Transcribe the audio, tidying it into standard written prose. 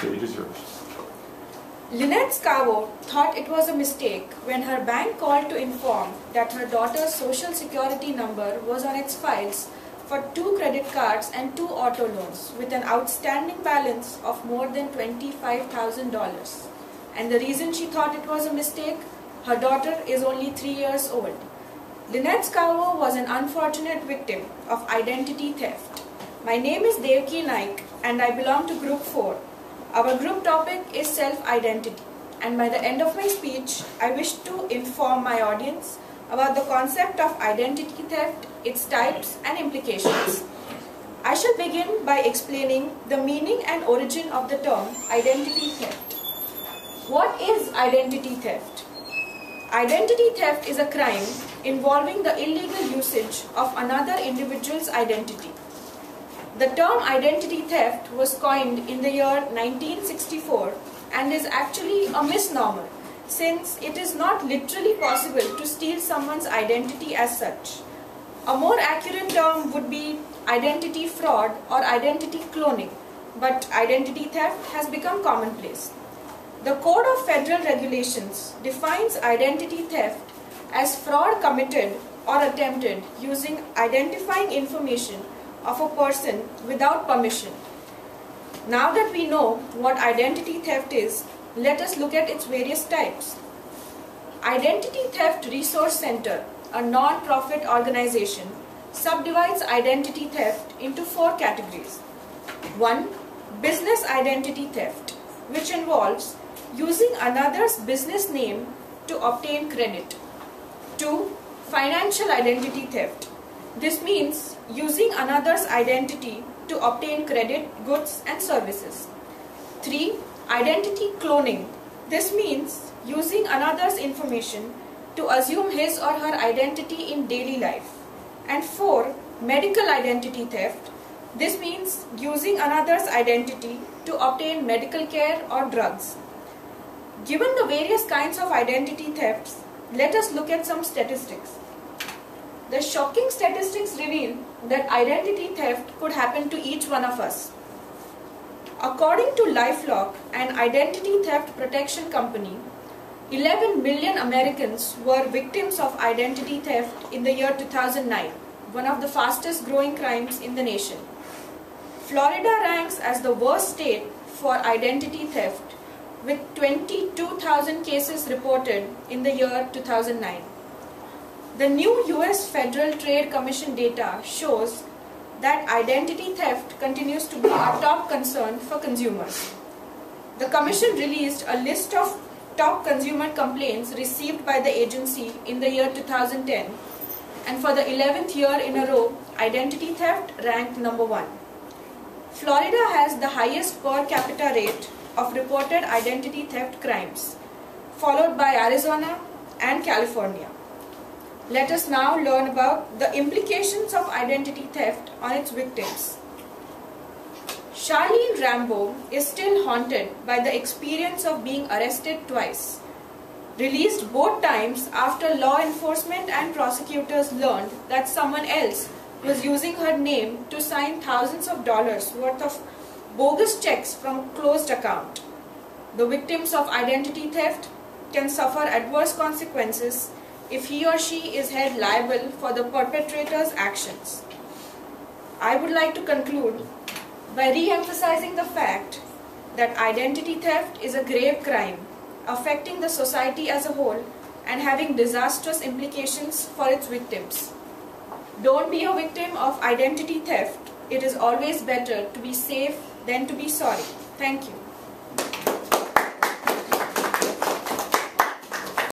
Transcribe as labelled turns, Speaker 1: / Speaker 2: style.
Speaker 1: stage is yours.
Speaker 2: Lynette Scavo thought it was a mistake when her bank called to inform that her daughter's social security number was on its files for 2 credit cards and 2 auto loans with an outstanding balance of more than $25,000. And the reason she thought it was a mistake, her daughter is only 3 years old. Lynette Scavo was an unfortunate victim of identity theft. My name is Devki Naik and I belong to Group 4. Our group topic is self-identity, and by the end of my speech, I wish to inform my audience about the concept of identity theft, its types and implications. I shall begin by explaining the meaning and origin of the term identity theft. What is identity theft? Identity theft is a crime involving the illegal usage of another individual's identity. The term identity theft was coined in the year 1964 and is actually a misnomer since it is not literally possible to steal someone's identity as such. A more accurate term would be identity fraud or identity cloning, but identity theft has become commonplace. The Code of Federal Regulations defines identity theft as fraud committed or attempted using identifying information of a person without permission. Now that we know what identity theft is, let us look at its various types. Identity Theft Resource Center, a non-profit organization, subdivides identity theft into 4 categories. 1. Business identity theft, which involves using another's business name to obtain credit. 2. Financial identity theft. This means using another's identity to obtain credit, goods and services. 3. Identity cloning. This means using another's information to assume his or her identity in daily life. And 4. Medical identity theft. This means using another's identity to obtain medical care or drugs. Given the various kinds of identity thefts, let us look at some statistics. The shocking statistics reveal that identity theft could happen to each one of us. According to LifeLock, an identity theft protection company, 11 million Americans were victims of identity theft in the year 2009, one of the fastest growing crimes in the nation. Florida ranks as the worst state for identity theft with 22,000 cases reported in the year 2009. The new US Federal Trade Commission data shows that identity theft continues to be a top concern for consumers. The Commission released a list of top consumer complaints received by the agency in the year 2010, and for the 11th year in a row, identity theft ranked number 1. Florida has the highest per capita rate of reported identity theft crimes, followed by Arizona and California. Let us now learn about the implications of identity theft on its victims. Charlene Rambo is still haunted by the experience of being arrested twice. Released both times after law enforcement and prosecutors learned that someone else was using her name to sign thousands of dollars worth of bogus checks from a closed account. The victims of identity theft can suffer adverse consequences if he or she is held liable for the perpetrator's actions. I would like to conclude by re-emphasizing the fact that identity theft is a grave crime affecting the society as a whole and having disastrous implications for its victims. Don't be a victim of identity theft. It is always better to be safe than to be sorry. Thank you.